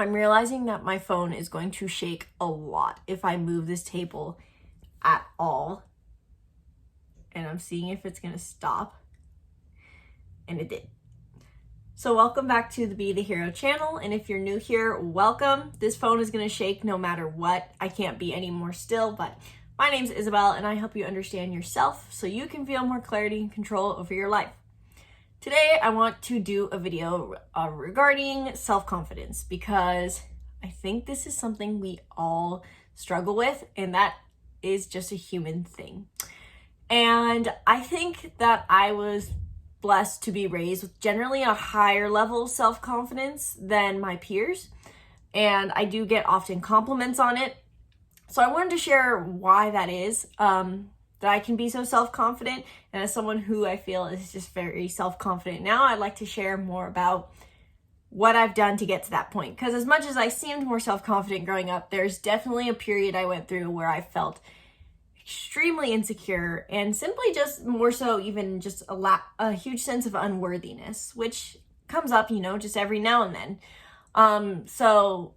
I'm realizing that my phone is going to shake a lot if I move this table at all. And I'm seeing if it's gonna stop. And it did. So welcome back to the Be the Hero channel. And if you're new here, welcome. This phone is gonna shake no matter what. I can't be any more still, but my name's Isabelle and I help you understand yourself so you can feel more clarity and control over your life. Today, I want to do a video regarding self-confidence because I think this is something we all struggle with, and that is just a human thing. And I think that I was blessed to be raised with generally a higher level of self-confidence than my peers, and I do get often compliments on it. So I wanted to share why that is, that I can be so self-confident, and as someone who I feel is just very self-confident now, I'd like to share more about what I've done to get to that point. Because as much as I seemed more self-confident growing up, there's definitely a period I went through where I felt extremely insecure and simply just more so even just a huge sense of unworthiness, which comes up, just every now and then. So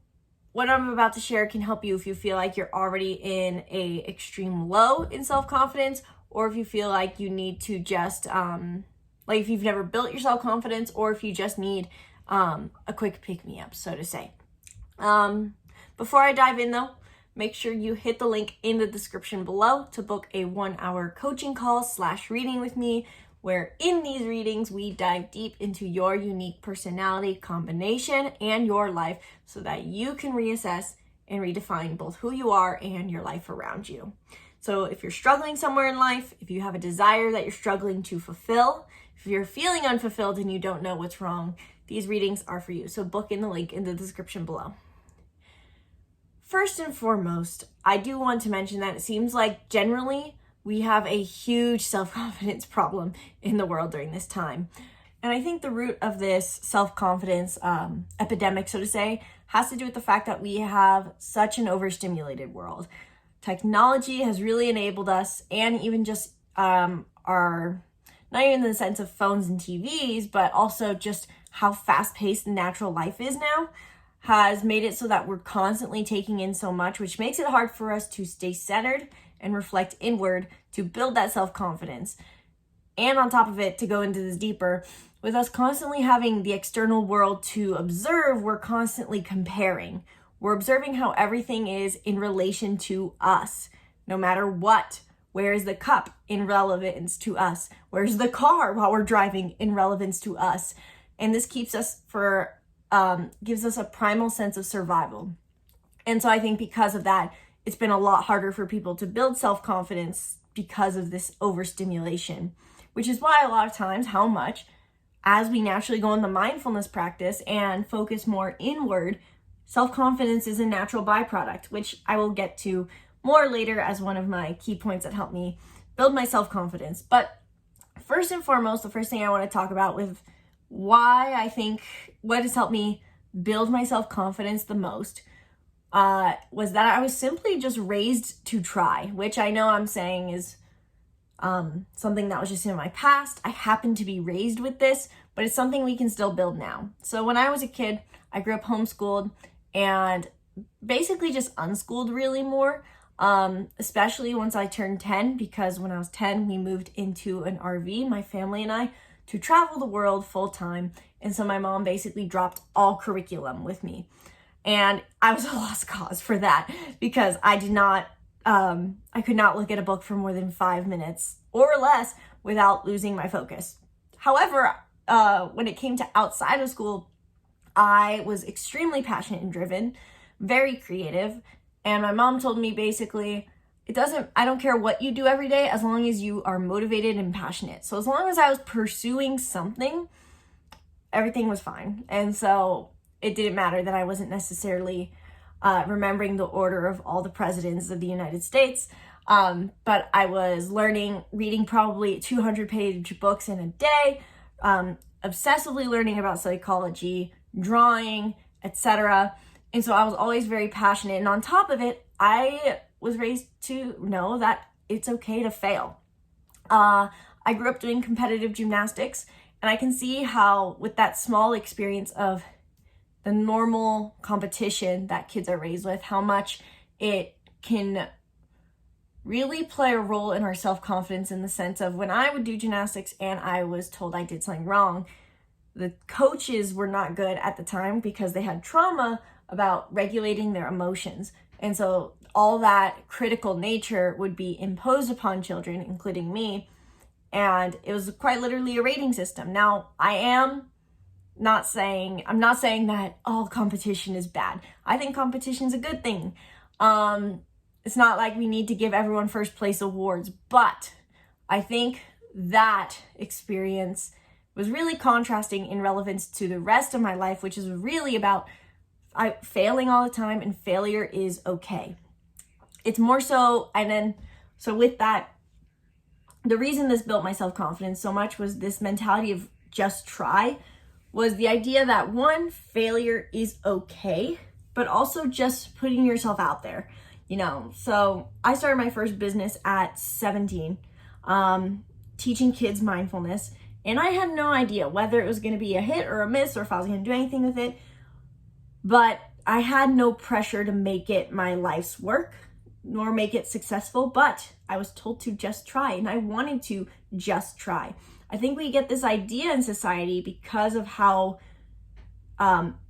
what I'm about to share can help you if you feel like you're already in a extreme low in self-confidence, or if you feel like you need to just, like if you've never built your self-confidence, or if you just need a quick pick-me-up, so to say. Before I dive in though, make sure you hit the link in the description below to book a 1-hour coaching call / reading with me, where in these readings, we dive deep into your unique personality combination and your life so that you can reassess and redefine both who you are and your life around you. So if you're struggling somewhere in life, if you have a desire that you're struggling to fulfill, if you're feeling unfulfilled and you don't know what's wrong, these readings are for you. So book in the link in the description below. First and foremost, I do want to mention that it seems like generally we have a huge self-confidence problem in the world during this time. And I think the root of this self-confidence epidemic, so to say, has to do with the fact that we have such an overstimulated world. Technology has really enabled us, and even just our, not even in the sense of phones and TVs, but also just how fast-paced natural life is now, has made it so that we're constantly taking in so much, which makes it hard for us to stay centered and reflect inward to build that self-confidence. And on top of it, to go into this deeper, with us constantly having the external world to observe, we're constantly comparing. We're observing how everything is in relation to us, no matter what. Where is the cup in relevance to us? Where's the car while we're driving in relevance to us? And this keeps us gives us a primal sense of survival. And so I think because of that, it's been a lot harder for people to build self-confidence because of this overstimulation, which is why a lot of times as we naturally go in the mindfulness practice and focus more inward, self-confidence is a natural byproduct, which I will get to more later as one of my key points that help me build my self-confidence. But first and foremost, the first thing I want to talk about with what has helped me build my self-confidence the most was that I was simply just raised to try, which I know I'm saying is something that was just in my past. I happened to be raised with this, but it's something we can still build now. So when I was a kid, I grew up homeschooled and basically just unschooled really more, especially once I turned 10, because when I was 10, we moved into an RV, my family and I, to travel the world full time. And so my mom basically dropped all curriculum with me. And I was a lost cause for that because I could not look at a book for more than 5 minutes or less without losing my focus. However, when it came to outside of school, I was extremely passionate and driven, very creative. And my mom told me basically, I don't care what you do every day as long as you are motivated and passionate. So as long as I was pursuing something, everything was fine. And so it didn't matter that I wasn't necessarily remembering the order of all the presidents of the United States, but I was reading probably 200-page books in a day, obsessively learning about psychology, drawing, etc. And so I was always very passionate. And on top of it, I was raised to know that it's okay to fail. I grew up doing competitive gymnastics, and I can see how with that small experience of the normal competition that kids are raised with, how much it can really play a role in our self-confidence, in the sense of when I would do gymnastics and I was told I did something wrong, the coaches were not good at the time because they had trauma about regulating their emotions. And so all that critical nature would be imposed upon children, including me. And it was quite literally a rating system. Now, I'm not saying that all competition is bad. I think competition is a good thing. It's not like we need to give everyone first place awards, but I think that experience was really contrasting in relevance to the rest of my life, which is really about failing all the time, and failure is okay. It's more so, so with that, the reason this built my self-confidence so much was this mentality of just try, was the idea that one, failure is okay, but also just putting yourself out there, So I started my first business at 17, teaching kids mindfulness, and I had no idea whether it was going to be a hit or a miss, or if I was going to do anything with it, but I had no pressure to make it my life's work, nor make it successful, but I was told to just try, and I wanted to just try. I think we get this idea in society because of how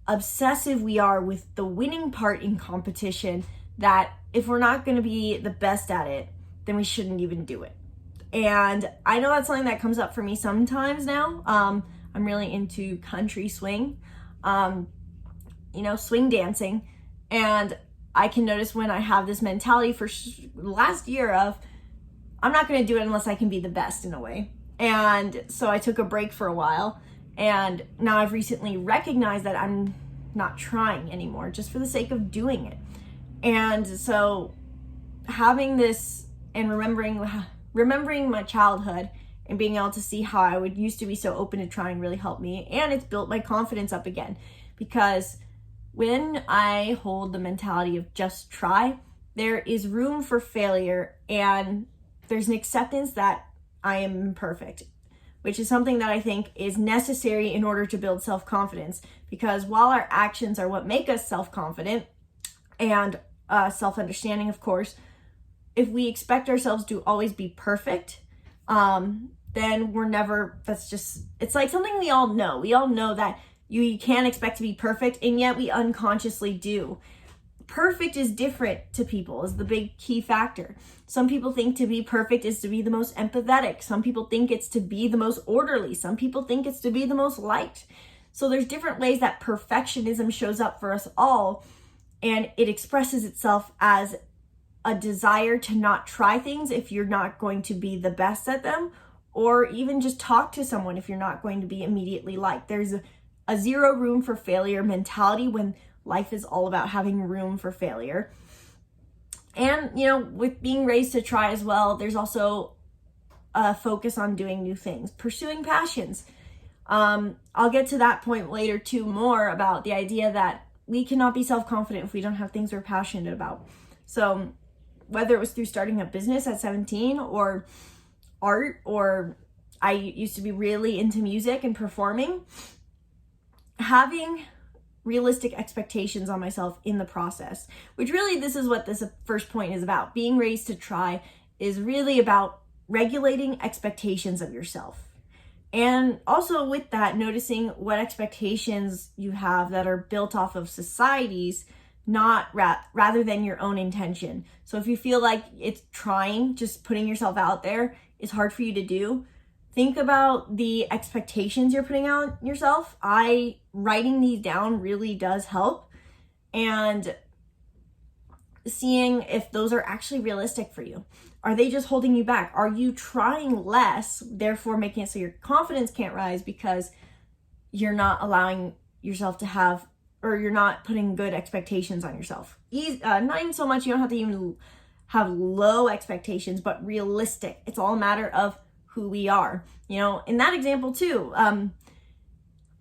obsessive we are with the winning part in competition, that if we're not going to be the best at it, then we shouldn't even do it. And I know that's something that comes up for me sometimes now. I'm really into country swing, swing dancing, and I can notice when I have this mentality for last year of, I'm not going to do it unless I can be the best, in a way. And so I took a break for a while, and now I've recently recognized that I'm not trying anymore, just for the sake of doing it. And so having this and remembering my childhood and being able to see how I would used to be so open to trying really helped me, and it's built my confidence up again, because when I hold the mentality of just try, there is room for failure, and there's an acceptance that I am imperfect, which is something that I think is necessary in order to build self-confidence, because while our actions are what make us self-confident and self-understanding, of course, if we expect ourselves to always be perfect, then we're never, it's like something we all know. We all know that you can't expect to be perfect, and yet we unconsciously do. Perfect is different to people, is the big key factor. Some people think to be perfect is to be the most empathetic. Some people think it's to be the most orderly. Some people think it's to be the most liked. So there's different ways that perfectionism shows up for us all, and it expresses itself as a desire to not try things if you're not going to be the best at them, or even just talk to someone if you're not going to be immediately liked. There's a zero room for failure mentality when life is all about having room for failure. And, with being raised to try as well, there's also a focus on doing new things, pursuing passions. I'll get to that point later too, more about the idea that we cannot be self-confident if we don't have things we're passionate about. So whether it was through starting a business at 17 or art, or I used to be really into music and performing, having realistic expectations on myself in the process, which really, this is what this first point is about. Being raised to try is really about regulating expectations of yourself. And also with that, noticing what expectations you have that are built off of society's, not rather than your own intention. So if you feel like it's trying, just putting yourself out there is hard for you to do, think about the expectations you're putting out yourself. Writing these down really does help, and seeing if those are actually realistic for you. Are they just holding you back? Are you trying less, therefore making it so your confidence can't rise because you're not allowing yourself to have, or you're not putting good expectations on yourself? Not even so much, you don't have to even have low expectations, but realistic. It's all a matter of who we are. In that example too,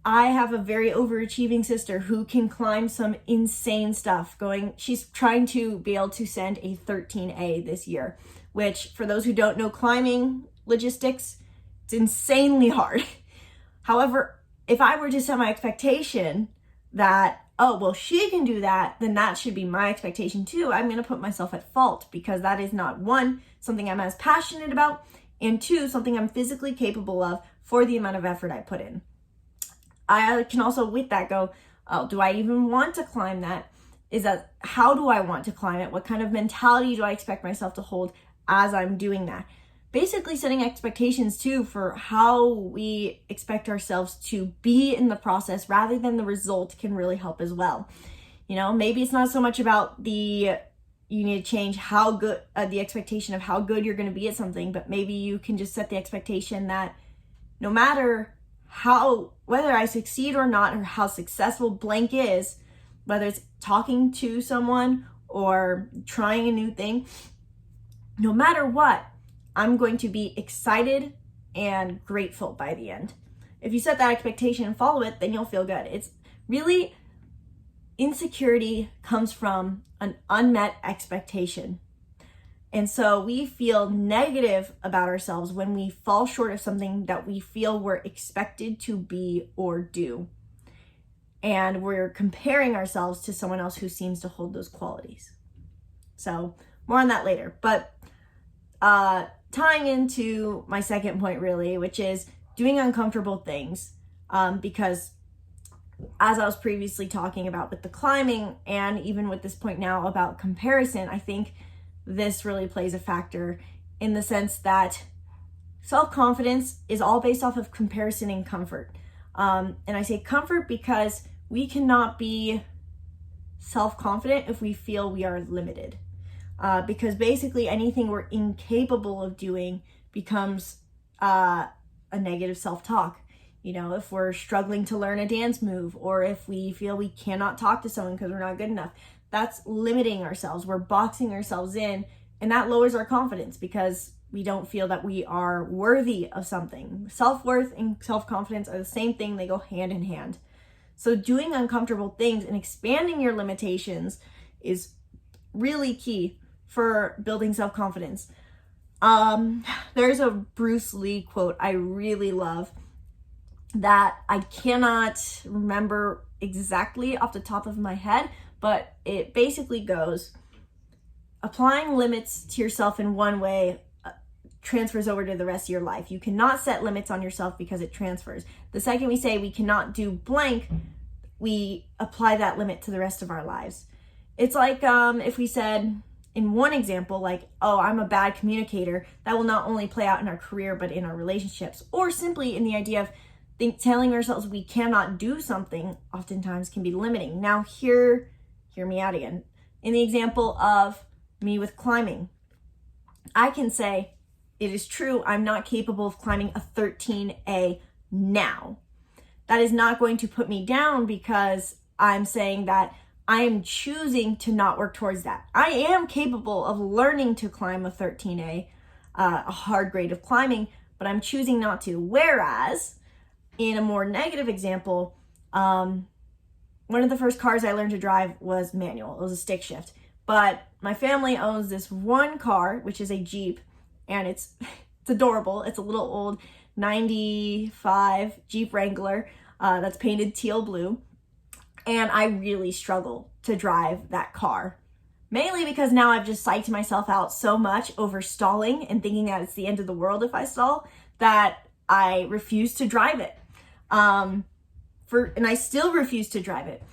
I have a very overachieving sister who can climb some insane stuff she's trying to be able to send a 13A this year, which, for those who don't know climbing logistics, it's insanely hard. However, if I were to set my expectation that oh, well, she can do that, then that should be my expectation too. I'm going to put myself at fault because that is not, one, something I'm as passionate about, and two, something I'm physically capable of for the amount of effort I put in. I can also with that go, oh, do I even want to climb that? How do I want to climb it? What kind of mentality do I expect myself to hold as I'm doing that? Basically setting expectations too for how we expect ourselves to be in the process rather than the result can really help as well. You know, maybe it's not so much about you need to change how good, the expectation of how good you're going to be at something, but maybe you can just set the expectation that no matter whether I succeed or not, or how successful blank is, whether it's talking to someone or trying a new thing, no matter what, I'm going to be excited and grateful by the end. If you set that expectation and follow it, then you'll feel good. It's really, insecurity comes from an unmet expectation. And so we feel negative about ourselves when we fall short of something that we feel we're expected to be or do. And we're comparing ourselves to someone else who seems to hold those qualities. So more on that later. But tying into my second point really, which is doing uncomfortable things. Because as I was previously talking about with the climbing and even with this point now about comparison, I think this really plays a factor in the sense that self-confidence is all based off of comparison and comfort. And I say comfort because we cannot be self-confident if we feel we are limited. Because basically anything we're incapable of doing becomes a negative self-talk. You know, if we're struggling to learn a dance move, or if we feel we cannot talk to someone because we're not good enough, that's limiting ourselves. We're boxing ourselves in, and that lowers our confidence because we don't feel that we are worthy of something. Self-worth and self-confidence are the same thing. They go hand in hand. So doing uncomfortable things and expanding your limitations is really key for building self-confidence. There's a Bruce Lee quote I really love that I cannot remember exactly off the top of my head, but it basically goes, applying limits to yourself in one way transfers over to the rest of your life. You cannot set limits on yourself because it transfers. The second we say we cannot do blank, we apply that limit to the rest of our lives. It's like if we said in one example, like, oh, I'm a bad communicator, that will not only play out in our career, but in our relationships, or simply in the idea of telling ourselves we cannot do something oftentimes can be limiting. Now hear me out again. In the example of me with climbing, I can say, it is true, I'm not capable of climbing a 13A now. That is not going to put me down because I'm saying that I am choosing to not work towards that. I am capable of learning to climb a 13A, a hard grade of climbing, but I'm choosing not to. Whereas, in a more negative example, one of the first cars I learned to drive was manual. It was a stick shift. But my family owns this one car, which is a Jeep, and it's adorable. It's a little old 95 Jeep Wrangler that's painted teal blue. And I really struggle to drive that car. Mainly because now I've just psyched myself out so much over stalling and thinking that it's the end of the world if I stall, that I refuse to drive it. And I still refuse to drive it.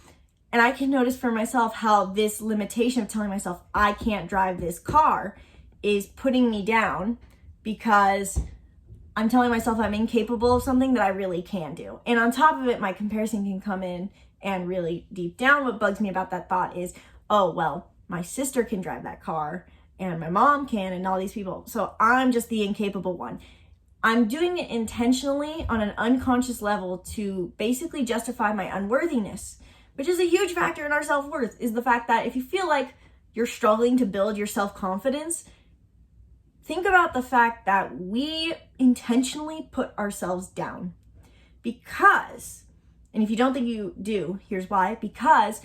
And I can notice for myself how this limitation of telling myself I can't drive this car is putting me down because I'm telling myself I'm incapable of something that I really can do. And on top of it, my comparison can come in, and really deep down what bugs me about that thought is, oh, well, my sister can drive that car and my mom can and all these people. So I'm just the incapable one. I'm doing it intentionally on an unconscious level to basically justify my unworthiness, which is a huge factor in our self-worth, is the fact that if you feel like you're struggling to build your self-confidence, think about the fact that we intentionally put ourselves down because, and if you don't think you do, here's why, because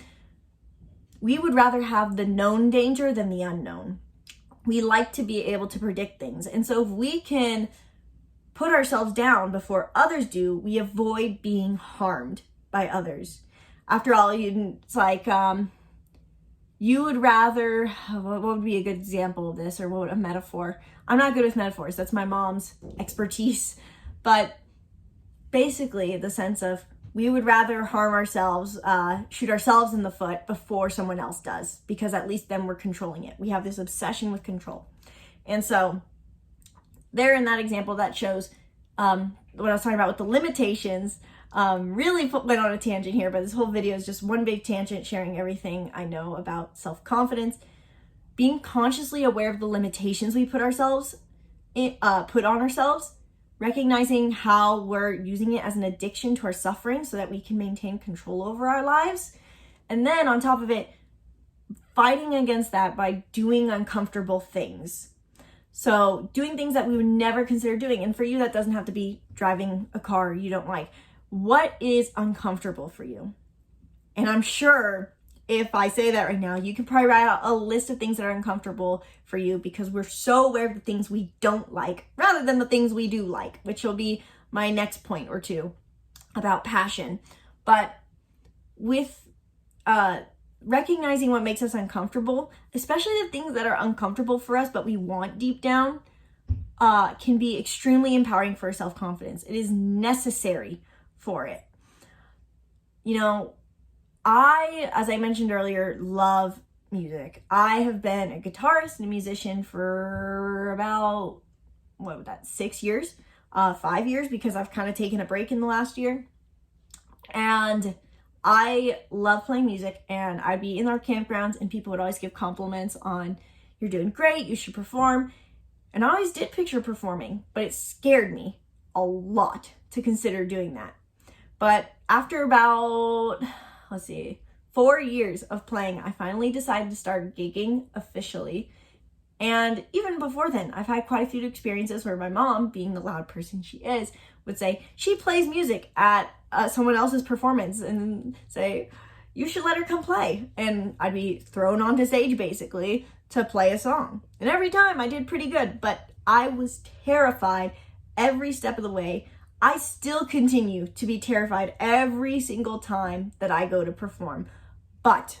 we would rather have the known danger than the unknown. We like to be able to predict things. And so if we can put ourselves down before others do, we avoid being harmed by others. after all, it's like, you would rather, what would be a good example of this, or what a metaphor? I'm not good with metaphors. That's my mom's expertise. But basically the sense of, we would rather harm ourselves, shoot ourselves in the foot before someone else does, because at least then we're controlling it. We have this obsession with control. And so there in that example, that shows what I was talking about with the limitations. Really went on a tangent here, but this whole video is just one big tangent, sharing everything I know about self-confidence. Being consciously aware of the limitations we put on ourselves, recognizing how we're using it as an addiction to our suffering so that we can maintain control over our lives. And then on top of it, fighting against that by doing uncomfortable things. So doing things that we would never consider doing. And for you, that doesn't have to be driving a car you don't like. What is uncomfortable for you? And I'm sure if I say that right now, you can probably write out a list of things that are uncomfortable for you, because we're so aware of the things we don't like rather than the things we do like, which will be my next point or two about passion. But with recognizing what makes us uncomfortable, especially the things that are uncomfortable for us but we want deep down, can be extremely empowering for self-confidence. It is necessary for it. You know, as I mentioned earlier, love music. I have been a guitarist and a musician for about, 6 years? 5 years, because I've kind of taken a break in the last year. And I love playing music, and I'd be in our campgrounds and people would always give compliments on, you're doing great, you should perform. And I always did picture performing, but it scared me a lot to consider doing that. But after about, 4 years of playing, I finally decided to start gigging officially. And even before then, I've had quite a few experiences where my mom, being the loud person she is, would say she plays music at someone else's performance and say, you should let her come play. And I'd be thrown onto stage basically to play a song. And every time I did pretty good, but I was terrified every step of the way. I still continue to be terrified every single time that I go to perform. But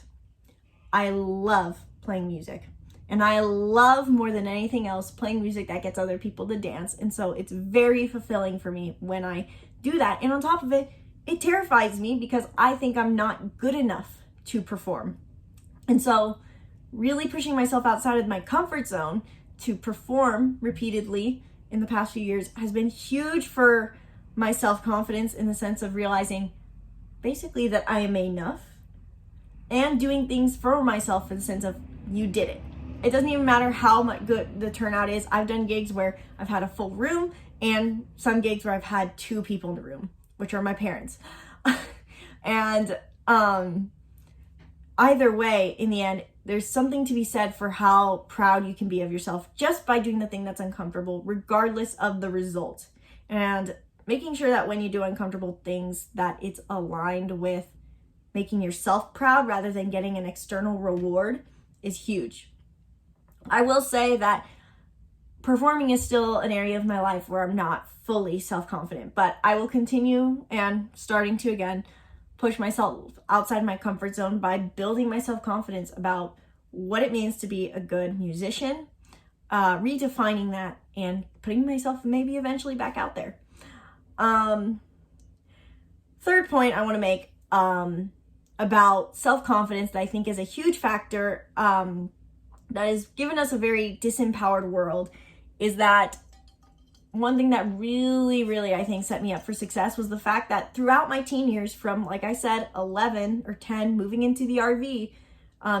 I love playing music. And I love more than anything else playing music that gets other people to dance. And so it's very fulfilling for me when I do that. And on top of it, it terrifies me because I think I'm not good enough to perform. And so really pushing myself outside of my comfort zone to perform repeatedly in the past few years has been huge for my self-confidence, in the sense of realizing basically that I am enough, and doing things for myself in the sense of, you did it. It doesn't even matter how much good the turnout is. I've done gigs where I've had a full room, and some gigs where I've had 2 people in the room, which are my parents. And either way, in the end, there's something to be said for how proud you can be of yourself just by doing the thing that's uncomfortable, regardless of the result. And making sure that when you do uncomfortable things, that it's aligned with making yourself proud rather than getting an external reward is huge. I will say that performing is still an area of my life where I'm not fully self-confident, but I will continue, and starting to again push myself outside my comfort zone by building my self-confidence about what it means to be a good musician, redefining that and putting myself maybe eventually back out there. Third point I want to make about self-confidence that I think is a huge factor that has given us a very disempowered world is that one thing that really, I think set me up for success was the fact that throughout my teen years, from, like I said, 11 or 10, moving into the RV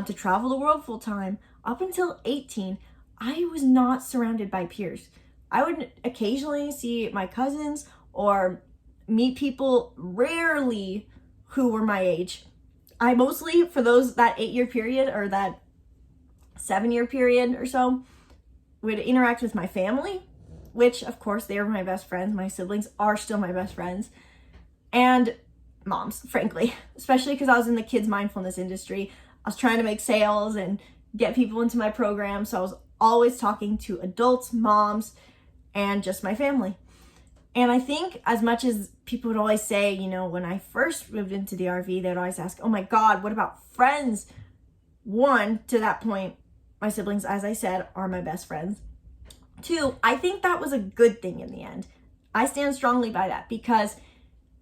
to travel the world full time, up until 18, I was not surrounded by peers. I would occasionally see my cousins or meet people, rarely, who were my age. I mostly, for that 8-year period or that 7-year period or so, would interact with my family, which of course they are my best friends. My siblings are still my best friends, and moms, frankly, especially because I was in the kids mindfulness industry. I was trying to make sales and get people into my program, so I was always talking to adults, moms, and just my family. And I think as much as people would always say, you know, when I first moved into the RV, they'd always ask, oh my God, what about friends? One, to that point, my siblings, as I said, are my best friends. Two, I think that was a good thing in the end. I stand strongly by that because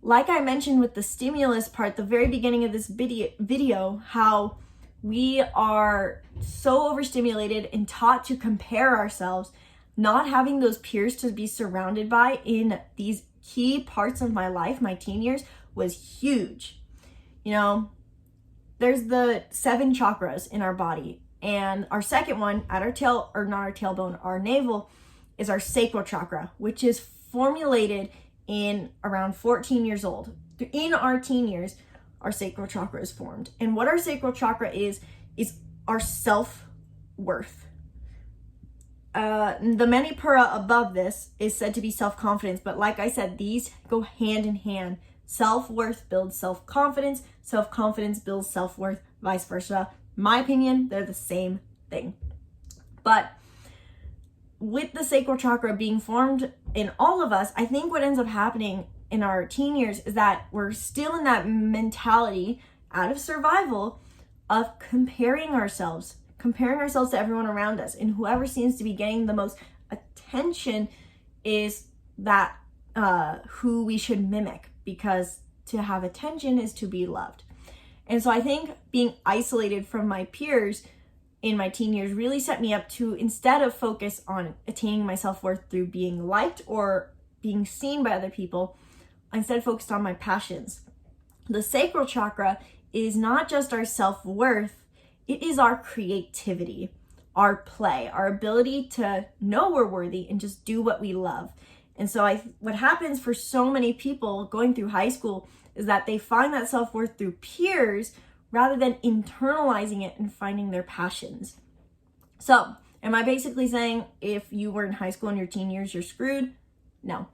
like I mentioned with the stimulus part, the very beginning of this video, how we are so overstimulated and taught to compare ourselves, not having those peers to be surrounded by in these key parts of my life, my teen years, was huge. You know, there's the 7 chakras in our body, and our second one at our tail, or not our tailbone, our navel, is our sacral chakra, which is formulated in around 14 years old. In our teen years, our sacral chakra is formed. And what our sacral chakra is our self-worth. The Manipura above this is said to be self-confidence, but like I said, these go hand in hand. Self-worth builds self-confidence, self-confidence builds self-worth, vice versa. My opinion, they're the same thing. But with the sacral chakra being formed in all of us, I think what ends up happening in our teen years is that we're still in that mentality out of survival of comparing ourselves to everyone around us. And whoever seems to be getting the most attention is that who we should mimic, because to have attention is to be loved. And so I think being isolated from my peers in my teen years really set me up to, instead of focus on attaining my self-worth through being liked or being seen by other people, I instead focused on my passions. The sacral chakra is not just our self-worth, it is our creativity, our play, our ability to know we're worthy and just do what we love. And so what happens for so many people going through high school is that they find that self-worth through peers rather than internalizing it and finding their passions. So, am I basically saying if you were in high school in your teen years, you're screwed? No.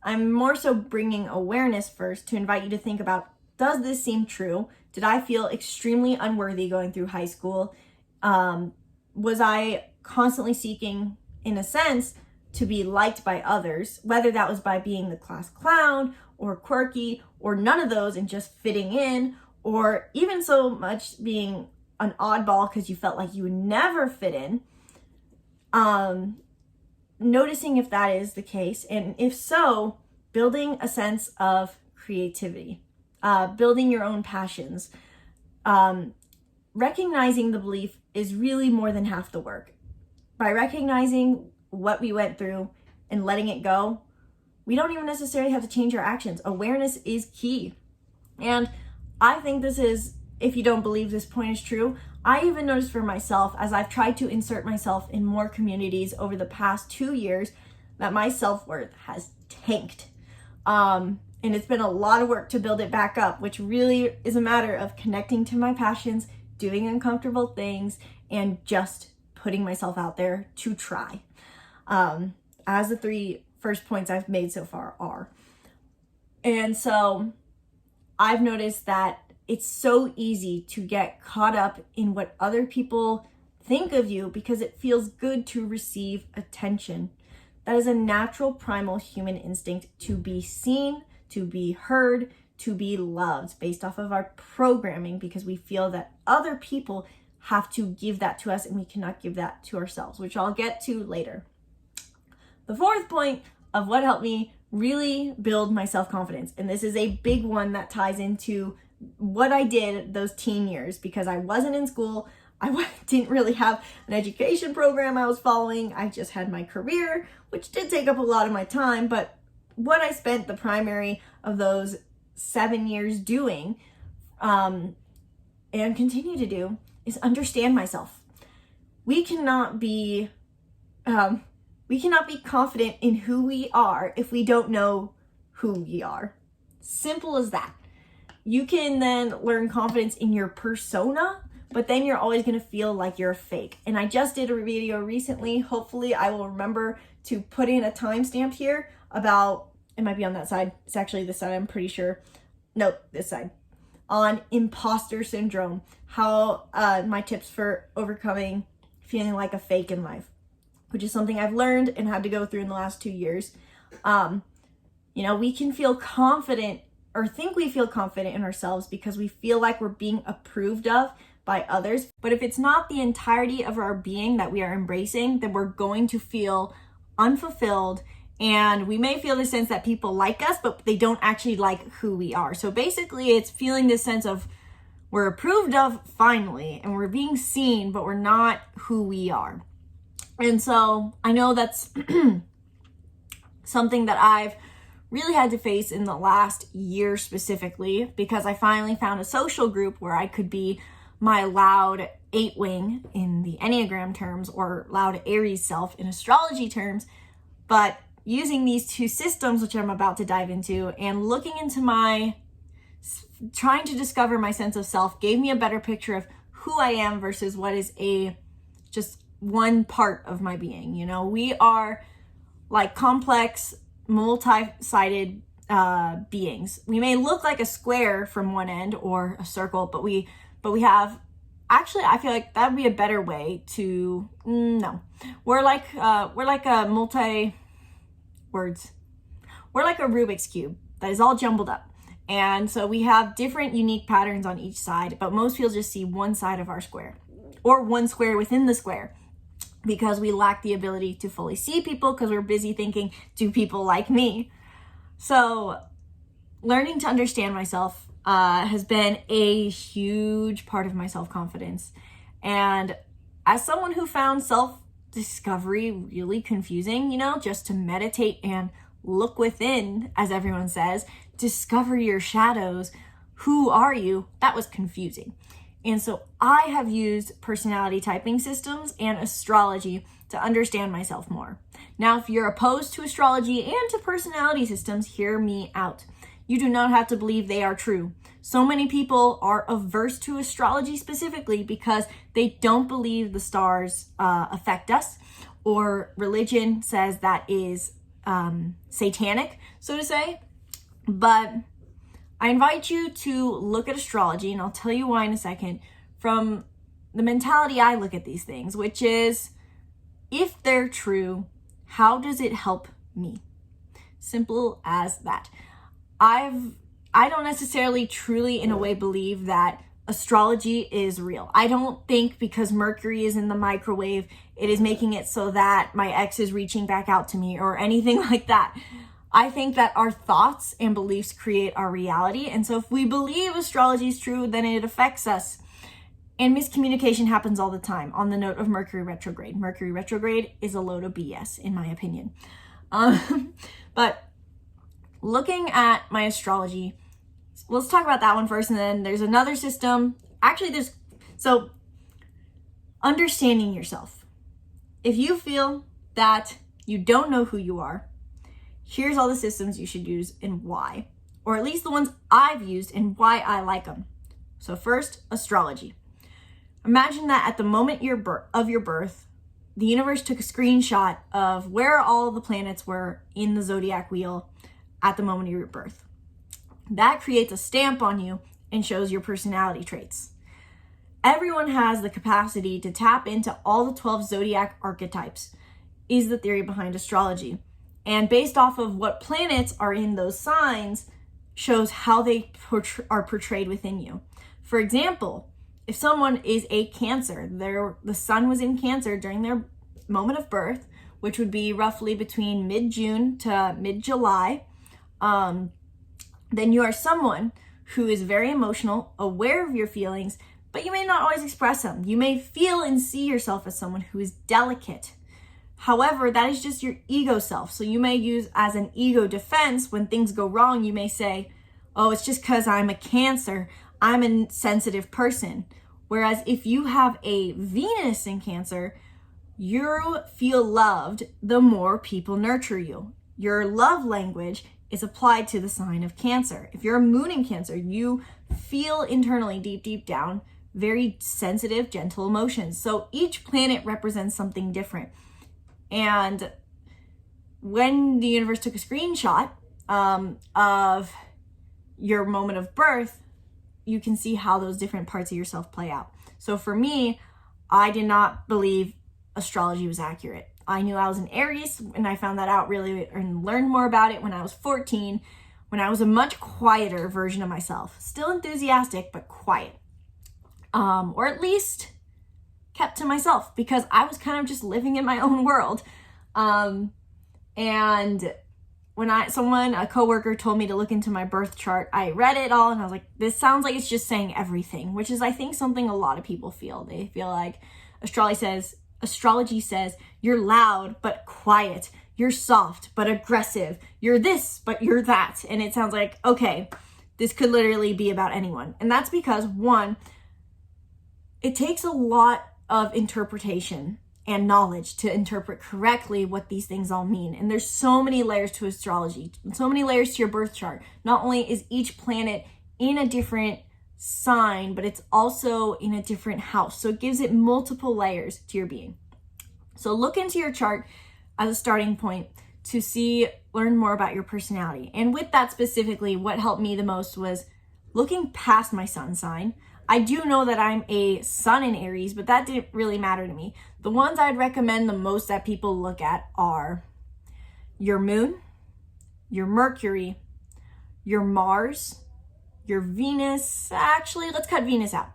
I'm more so bringing awareness first to invite you to think about, does this seem true? Did I feel extremely unworthy going through high school? Was I constantly seeking, in a sense, to be liked by others, whether that was by being the class clown or quirky or none of those and just fitting in, or even so much being an oddball because you felt like you would never fit in. Noticing if that is the case, and if so, building a sense of creativity, building your own passions, recognizing the belief is really more than half the work. By recognizing what we went through and letting it go, we don't even necessarily have to change our actions. Awareness is key. And I think this is, if you don't believe this point is true, I even noticed for myself as I've tried to insert myself in more communities over the past 2 years that my self-worth has tanked. And it's been a lot of work to build it back up, which really is a matter of connecting to my passions, doing uncomfortable things, and just putting myself out there to try. As the 3 first points I've made so far are. And so I've noticed that it's so easy to get caught up in what other people think of you because it feels good to receive attention. That is a natural, primal human instinct to be seen, to be heard, to be loved based off of our programming, because we feel that other people have to give that to us and we cannot give that to ourselves, which I'll get to later. The 4th point of what helped me really build my self-confidence, and this is a big one that ties into what I did those teen years, because I wasn't in school, I didn't really have an education program I was following, I just had my career, which did take up a lot of my time, but what I spent the primary of those 7 years doing, and continue to do, is understand myself. We cannot be confident in who we are if we don't know who we are. Simple as that. You can then learn confidence in your persona, but then you're always going to feel like you're a fake. And I just did a video recently. Hopefully I will remember to put in a timestamp here about, it might be on that side. It's actually this side, I'm pretty sure. No, this side. On imposter syndrome. How my tips for overcoming feeling like a fake in life, which is something I've learned and had to go through in the last 2 years. You know, we can feel confident or think we feel confident in ourselves because we feel like we're being approved of by others. But if it's not the entirety of our being that we are embracing, then we're going to feel unfulfilled, and we may feel the sense that people like us, but they don't actually like who we are. So basically, it's feeling this sense of we're approved of finally, and we're being seen, but we're not who we are. And so I know that's something that I've really had to face in the last year specifically, because I finally found a social group where I could be my loud 8-wing in the Enneagram terms, or loud Aries self in astrology terms. But using these two systems, which I'm about to dive into, and looking into trying to discover my sense of self, gave me a better picture of who I am versus what is just one part of my being. You know, we are like complex, multi-sided beings. We may look like a square from one end or a circle, but we have, actually, I feel like that would be a better way to, no. We're like a we're like a Rubik's Cube that is all jumbled up. And so we have different unique patterns on each side, but most people just see one side of our square, or one square within the square, because we lack the ability to fully see people because we're busy thinking, do people like me? So learning to understand myself has been a huge part of my self-confidence. And as someone who found self-discovery really confusing, you know, just to meditate and look within, as everyone says, discover your shadows, who are you, that was confusing. And so I have used personality typing systems and astrology to understand myself more. Now, if you're opposed to astrology and to personality systems, hear me out. You do not have to believe they are true. So many people are averse to astrology specifically because they don't believe the stars affect us, or religion says that is satanic, so to say. But I invite you to look at astrology, and I'll tell you why in a second, from the mentality I look at these things, which is, if they're true, how does it help me? Simple as that. I don't necessarily truly in a way believe that astrology is real. I don't think because Mercury is in the microwave, it is making it so that my ex is reaching back out to me or anything like that. I think that our thoughts and beliefs create our reality. And so if we believe astrology is true, then it affects us. And miscommunication happens all the time on the note of Mercury retrograde. Mercury retrograde is a load of BS, in my opinion. But looking at my astrology, let's talk about that one first, and then there's another system. Actually, so understanding yourself. If you feel that you don't know who you are, here's all the systems you should use and why, or at least the ones I've used and why I like them. So first, astrology. Imagine that at the moment of your birth, the universe took a screenshot of where all the planets were in the zodiac wheel at the moment of your birth. That creates a stamp on you and shows your personality traits. Everyone has the capacity to tap into all the 12 zodiac archetypes, is the theory behind astrology. And based off of what planets are in those signs, shows how they are portrayed within you. For example, if someone is a Cancer, the sun was in Cancer during their moment of birth, which would be roughly between mid-June to mid-July, then you are someone who is very emotional, aware of your feelings, but you may not always express them. You may feel and see yourself as someone who is delicate. However, that is just your ego self. So you may use as an ego defense when things go wrong, you may say, oh, it's just because I'm a Cancer, I'm a sensitive person. Whereas if you have a Venus in Cancer, you feel loved the more people nurture you. Your love language is applied to the sign of Cancer. If you're a moon in Cancer, you feel internally, deep down, very sensitive, gentle emotions. So each planet represents something different. And when the universe took a screenshot of your moment of birth, you can see how those different parts of yourself play out. So for me, I did not believe astrology was accurate. I knew I was an Aries, and I found that out really and learned more about it when I was 14, when I was a much quieter version of myself. Still enthusiastic, but quiet. Or at least kept to myself, because I was kind of just living in my own world. And when a coworker told me to look into my birth chart, I read it all and I was like, this sounds like it's just saying everything, which is, I think, something a lot of people feel. They feel like astrology says you're loud but quiet, you're soft but aggressive, you're this but you're that. And it sounds like, okay, this could literally be about anyone. And that's because, one, it takes a lot of interpretation and knowledge to interpret correctly what these things all mean. And there's so many layers to astrology, so many layers to your birth chart. Not only is each planet in a different sign, but it's also in a different house. So it gives it multiple layers to your being. So look into your chart as a starting point to learn more about your personality. And with that specifically, what helped me the most was looking past my sun sign. I do know that I'm a sun in Aries, but that didn't really matter to me. The ones I'd recommend the most that people look at are your moon, your Mercury, your Mars, your Venus. Actually, let's cut Venus out.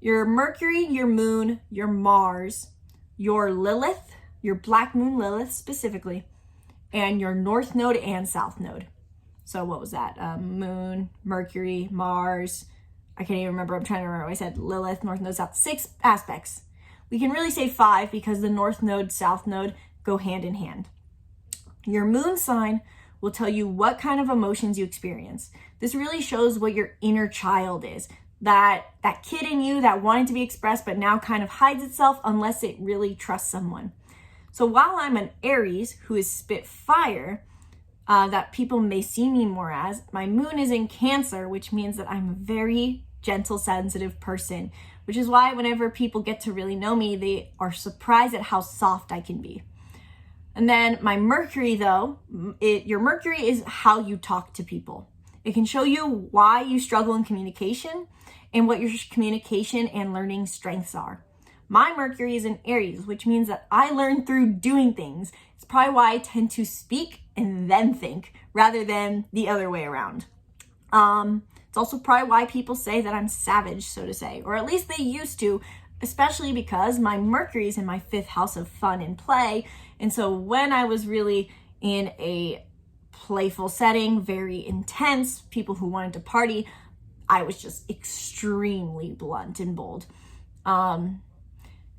Your Mercury, your moon, your Mars, your Lilith, your black moon Lilith specifically, and your north node and south node. So what was that? Moon, Mercury, Mars. I can't even remember. I'm trying to remember what I said. Lilith, north node, south. 6 aspects. We can really say 5 because the north node, south node go hand in hand. Your moon sign will tell you what kind of emotions you experience. This really shows what your inner child is. That kid in you that wanted to be expressed but now kind of hides itself unless it really trusts someone. So while I'm an Aries who is Spitfire, that people may see me more as, my moon is in Cancer, which means that I'm a very gentle, sensitive person, which is why whenever people get to really know me, they are surprised at how soft I can be. And then my Mercury, though, your Mercury is how you talk to people. It can show you why you struggle in communication and what your communication and learning strengths are. My Mercury is in Aries, which means that I learn through doing things. It's probably why I tend to speak and then think rather than the other way around. It's also probably why people say that I'm savage, so to say, or at least they used to, especially because my Mercury is in my 5th house of fun and play. And so when I was really in a playful setting, very intense, people who wanted to party, I was just extremely blunt and bold. And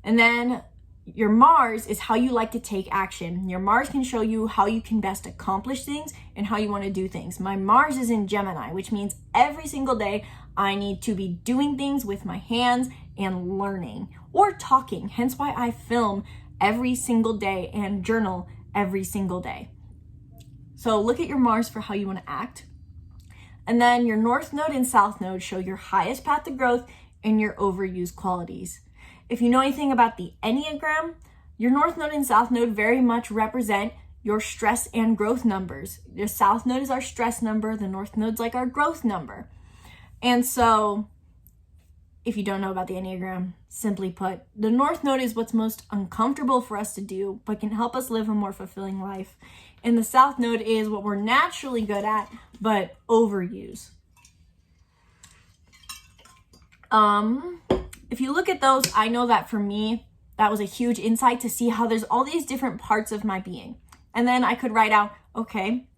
then your Mars is how you like to take action. Your Mars can show you how you can best accomplish things and how you want to do things. My Mars is in Gemini, which means every single day I need to be doing things with my hands and learning or talking. Hence why I film every single day and journal every single day. So look at your Mars for how you want to act. And then your North Node and South Node show your highest path to growth and your overused qualities. If you know anything about the Enneagram, your North Node and South Node very much represent your stress and growth numbers. Your South Node is our stress number, the North Node's like our growth number. And so, if you don't know about the Enneagram, simply put, the North Node is what's most uncomfortable for us to do, but can help us live a more fulfilling life. And the South Node is what we're naturally good at, but overuse. If you look at those, I know that for me, that was a huge insight to see how there's all these different parts of my being. And then I could write out, okay,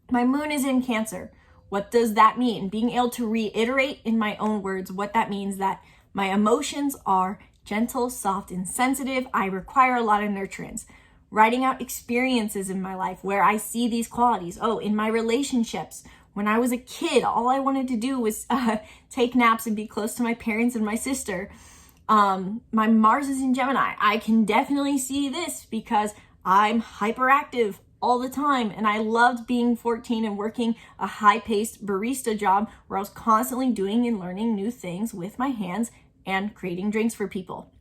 my moon is in Cancer. What does that mean? Being able to reiterate in my own words what that means, that my emotions are gentle, soft, and sensitive. I require a lot of nurturance. Writing out experiences in my life where I see these qualities. Oh, in my relationships. When I was a kid, all I wanted to do was take naps and be close to my parents and my sister. My Mars is in Gemini. I can definitely see this because I'm hyperactive all the time. And I loved being 14 and working a high-paced barista job where I was constantly doing and learning new things with my hands and creating drinks for people,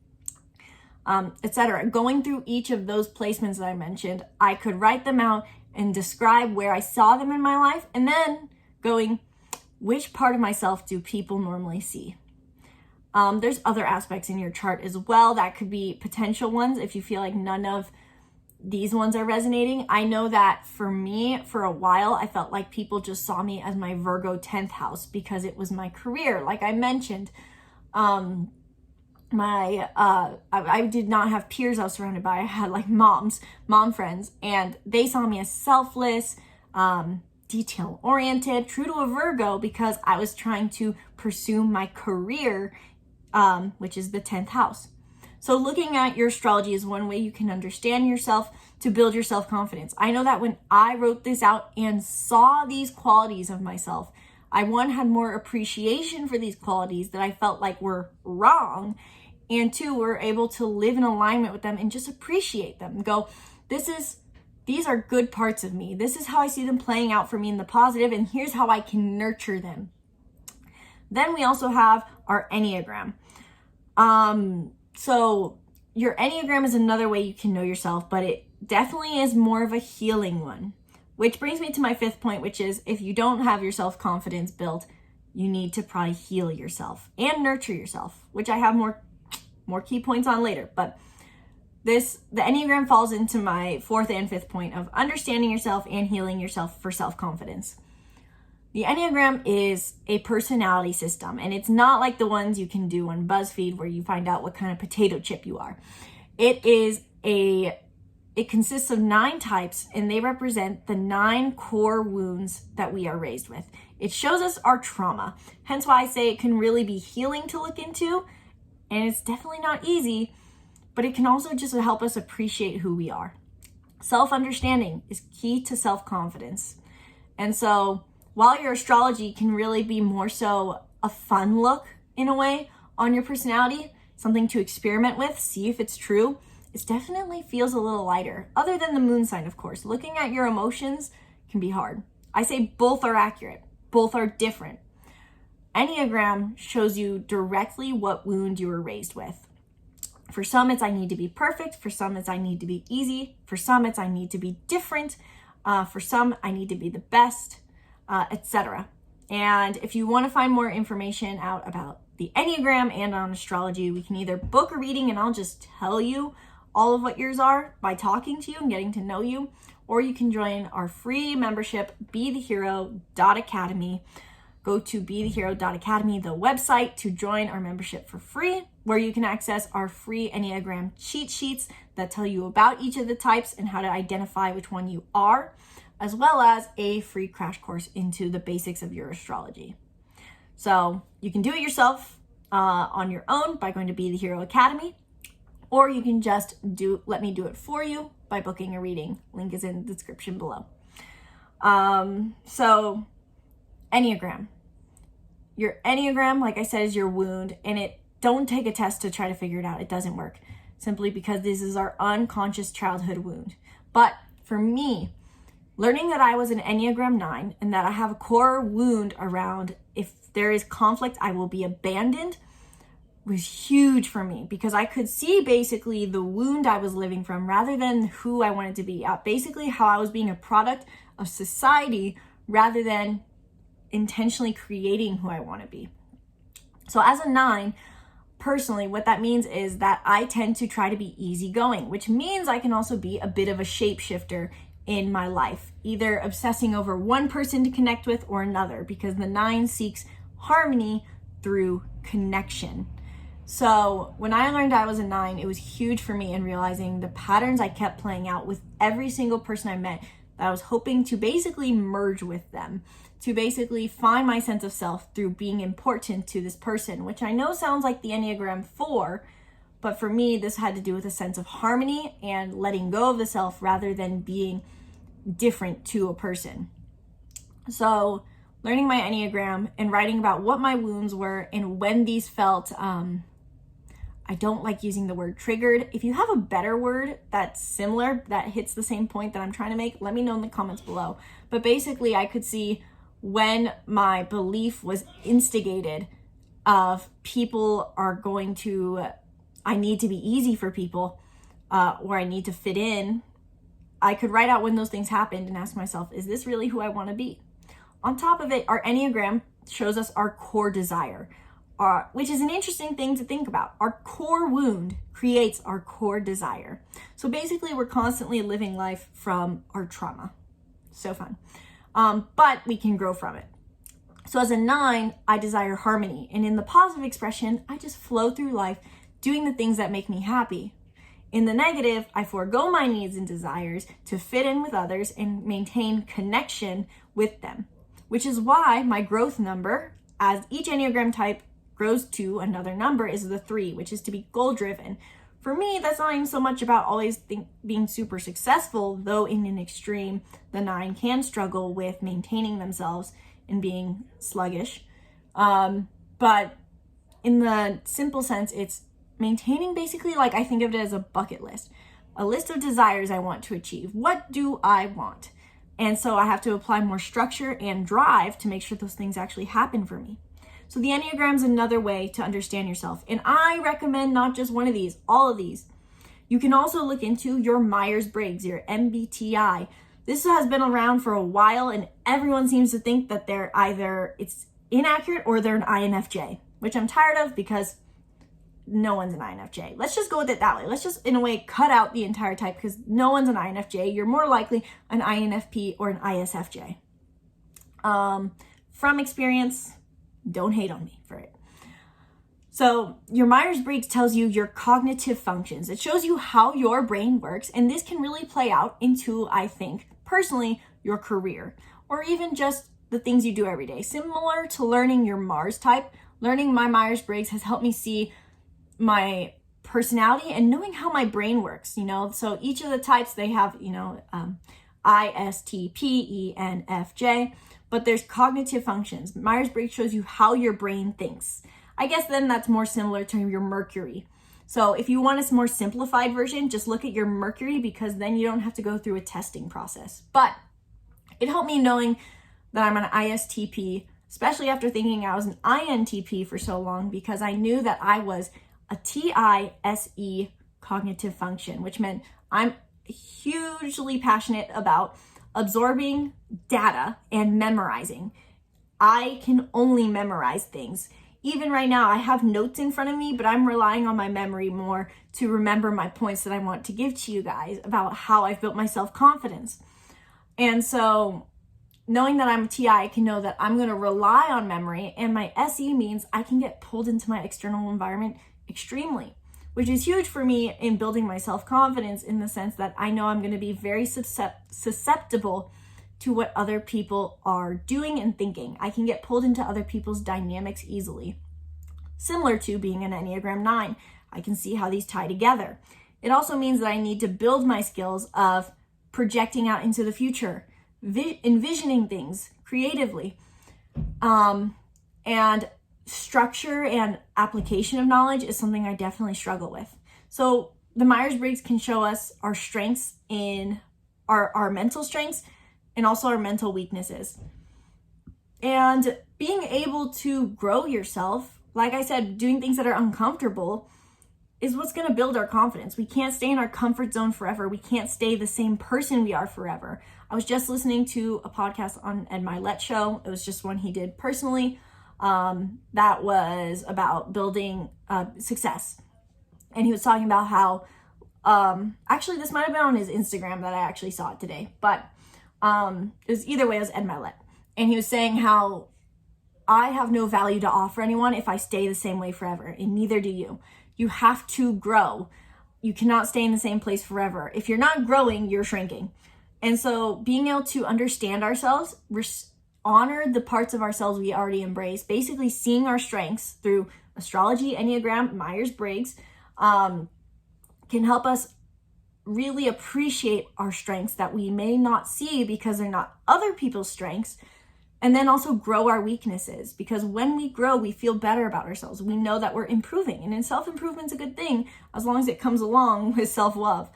etc. Going through each of those placements that I mentioned, I could write them out and describe where I saw them in my life, and then going, which part of myself do people normally see? There's other aspects in your chart as well that could be potential ones if you feel like none of these ones are resonating. I know that for me, for a while, I felt like people just saw me as my Virgo 10th house because it was my career. Like I mentioned, I did not have peers I was surrounded by. I had like mom friends, and they saw me as selfless, detail oriented, true to a Virgo, because I was trying to pursue my career, which is the 10th house. So looking at your astrology is one way you can understand yourself to build your self-confidence. I know that when I wrote this out and saw these qualities of myself, I had more appreciation for these qualities that I felt like were wrong, and two, were able to live in alignment with them and just appreciate them and go, these are good parts of me. This is how I see them playing out for me in the positive, and here's how I can nurture them. Then we also have our Enneagram. So your Enneagram is another way you can know yourself, but it definitely is more of a healing one, which brings me to my 5th point, which is if you don't have your self-confidence built, you need to probably heal yourself and nurture yourself, which I have more key points on later. But the Enneagram falls into my 4th and 5th point of understanding yourself and healing yourself for self-confidence. The Enneagram is a personality system, and it's not like the ones you can do on BuzzFeed where you find out what kind of potato chip you are. It consists of 9 types, and they represent the 9 core wounds that we are raised with. It shows us our trauma, hence why I say it can really be healing to look into, and it's definitely not easy, but it can also just help us appreciate who we are. Self-understanding is key to self-confidence. And so while your astrology can really be more so a fun look in a way on your personality, something to experiment with, see if it's true, it definitely feels a little lighter. Other than the moon sign, of course. Looking at your emotions can be hard. I say both are accurate. Both are different. Enneagram shows you directly what wound you were raised with. For some, it's I need to be perfect. For some, it's I need to be easy. For some, it's I need to be different. For some, I need to be the best, etc. And if you want to find more information out about the Enneagram and on astrology, we can either book a reading and I'll just tell you all of what yours are by talking to you and getting to know you, or you can join our free membership, bethehero.academy. Go to bethehero.academy, the website, to join our membership for free, where you can access our free Enneagram cheat sheets that tell you about each of the types and how to identify which one you are, as well as a free crash course into the basics of your astrology. So you can do it yourself on your own by going to Be the Hero Academy, or you can just let me do it for you by booking a reading. Link is in the description below. So Enneagram. Your Enneagram, like I said, is your wound, and don't take a test to try to figure it out. It doesn't work, simply because this is our unconscious childhood wound. But for me, learning that I was an Enneagram 9 and that I have a core wound around if there is conflict, I will be abandoned, was huge for me, because I could see basically the wound I was living from rather than who I wanted to be. Basically how I was being a product of society rather than intentionally creating who I want to be. So as a 9, personally, what that means is that I tend to try to be easygoing, which means I can also be a bit of a shapeshifter in my life, either obsessing over one person to connect with or another, because the 9 seeks harmony through connection. So when I learned I was a 9, it was huge for me in realizing the patterns I kept playing out with every single person I met, that I was hoping to basically merge with them, to basically find my sense of self through being important to this person, which I know sounds like the Enneagram 4, but for me, this had to do with a sense of harmony and letting go of the self rather than being different to a person. So learning my Enneagram and writing about what my wounds were and when these felt, I don't like using the word triggered. If you have a better word that's similar, that hits the same point that I'm trying to make, let me know in the comments below. But basically, I could see when my belief was instigated of people are going to, I need to be easy for people, or I need to fit in. I could write out when those things happened and ask myself, is this really who I want to be? On top of it, our Enneagram shows us our core desire. which is an interesting thing to think about. Our core wound creates our core desire. So basically, we're constantly living life from our trauma. So fun. But we can grow from it. So as a 9, I desire harmony. And in the positive expression, I just flow through life doing the things that make me happy. In the negative, I forego my needs and desires to fit in with others and maintain connection with them, which is why my growth number, as each Enneagram type grows to another number, is the 3, which is to be goal-driven. For me, that's not even so much about always being super successful, though in an extreme, the 9 can struggle with maintaining themselves and being sluggish. But in the simple sense, it's maintaining basically, like, I think of it as a bucket list, a list of desires I want to achieve. What do I want? And so I have to apply more structure and drive to make sure those things actually happen for me. So the Enneagram is another way to understand yourself. And I recommend not just one of these, all of these. You can also look into your Myers-Briggs, your MBTI. This has been around for a while, and everyone seems to think that they're either, it's inaccurate or they're an INFJ, which I'm tired of because no one's an INFJ. Let's just go with it that way. Let's just, in a way, cut out the entire type because no one's an INFJ. You're more likely an INFP or an ISFJ. From experience, don't hate on me for it. So your Myers-Briggs tells you your cognitive functions. It shows you how your brain works, and this can really play out into, I think, personally, your career, or even just the things you do every day. Similar to learning your Mars type, learning my Myers-Briggs has helped me see my personality and knowing how my brain works, So each of the types, they have, ISTP, ENFJ, but there's cognitive functions. Myers-Briggs shows you how your brain thinks. I guess then that's more similar to your Mercury. So if you want a more simplified version, just look at your Mercury because then you don't have to go through a testing process. But it helped me knowing that I'm an ISTP, especially after thinking I was an INTP for so long, because I knew that I was a TISE cognitive function, which meant I'm hugely passionate about absorbing data and memorizing. I can only memorize things. Even right now, I have notes in front of me, but I'm relying on my memory more to remember my points that I want to give to you guys about how I've built my self-confidence. And so knowing that I'm a TI, I can know that I'm going to rely on memory, and my SE means I can get pulled into my external environment extremely, which is huge for me in building my self-confidence in the sense that I know I'm going to be very susceptible to what other people are doing and thinking. I can get pulled into other people's dynamics easily. Similar to being an Enneagram 9, I can see how these tie together. It also means that I need to build my skills of projecting out into the future, envisioning things creatively, and structure and application of knowledge is something I definitely struggle with. So the Myers-Briggs can show us our strengths in our mental strengths and also our mental weaknesses. And being able to grow yourself, like I said, doing things that are uncomfortable is what's going to build our confidence. We can't stay in our comfort zone forever. We can't stay the same person we are forever. I was just listening to a podcast on Ed Milet's show. It was just one he did personally. That was about building success. And he was talking about how, actually this might have been on his Instagram that I actually saw it today, but it was either way, it was Ed Milet. And he was saying how I have no value to offer anyone if I stay the same way forever, and neither do you. You have to grow. You cannot stay in the same place forever. If you're not growing, you're shrinking. And so being able to understand ourselves, honor the parts of ourselves we already embrace, basically seeing our strengths through astrology, Enneagram, Myers-Briggs, can help us really appreciate our strengths that we may not see because they're not other people's strengths, and then also grow our weaknesses, because when we grow, we feel better about ourselves. We know that we're improving, and self-improvement's a good thing as long as it comes along with self-love.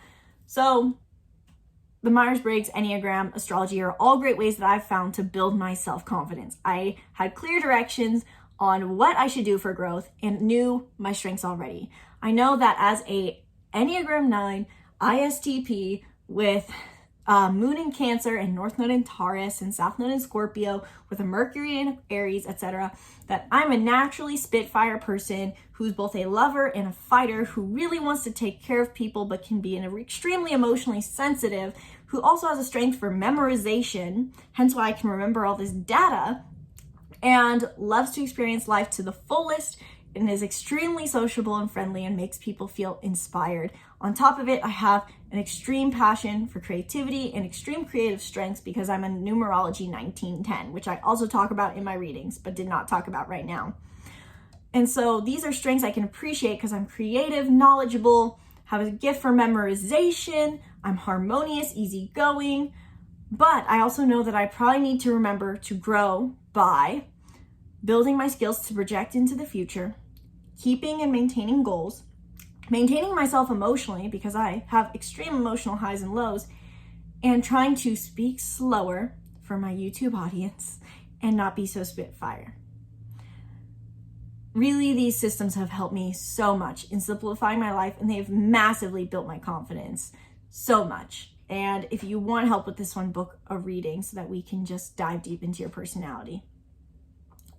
So the Myers-Briggs, Enneagram, astrology are all great ways that I've found to build my self-confidence. I had clear directions on what I should do for growth and knew my strengths already. I know that as a Enneagram 9 ISTP with Moon in Cancer and North Node in Taurus and South Node in Scorpio with a Mercury in Aries, etc., that I'm a naturally Spitfire person who's both a lover and a fighter, who really wants to take care of people but can be extremely emotionally sensitive, who also has a strength for memorization, hence why I can remember all this data, and loves to experience life to the fullest, and is extremely sociable and friendly and makes people feel inspired. On top of it, I have an extreme passion for creativity and extreme creative strengths because I'm a numerology 1910, which I also talk about in my readings, but did not talk about right now. And so these are strengths I can appreciate because I'm creative, knowledgeable, have a gift for memorization, I'm harmonious, easygoing, but I also know that I probably need to remember to grow by building my skills to project into the future, keeping and maintaining goals, maintaining myself emotionally because I have extreme emotional highs and lows, and trying to speak slower for my YouTube audience and not be so Spitfire. Really, these systems have helped me so much in simplifying my life, and they've massively built my confidence so much. And if you want help with this one, book a reading so that we can just dive deep into your personality.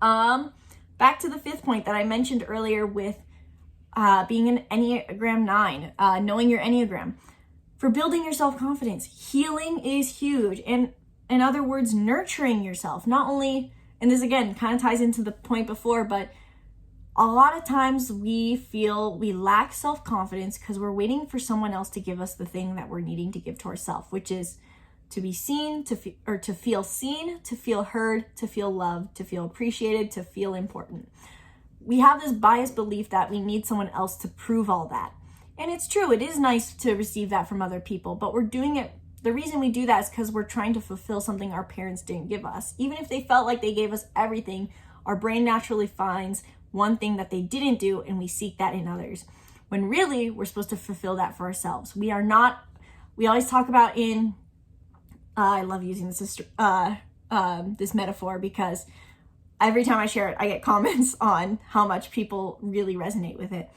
Back to the 5th point that I mentioned earlier with being an Enneagram 9, knowing your Enneagram. For building your self-confidence, healing is huge. And in other words, nurturing yourself. Not only, and this again kind of ties into the point before, but a lot of times we feel we lack self-confidence because we're waiting for someone else to give us the thing that we're needing to give to ourselves, which is to be seen, to feel seen, to feel heard, to feel loved, to feel appreciated, to feel important. We have this biased belief that we need someone else to prove all that. And it's true, it is nice to receive that from other people, but we're doing it, the reason we do that is because we're trying to fulfill something our parents didn't give us. Even if they felt like they gave us everything, our brain naturally finds one thing that they didn't do, and we seek that in others. When really, we're supposed to fulfill that for ourselves. We always talk about I love using this metaphor because every time I share it, I get comments on how much people really resonate with it.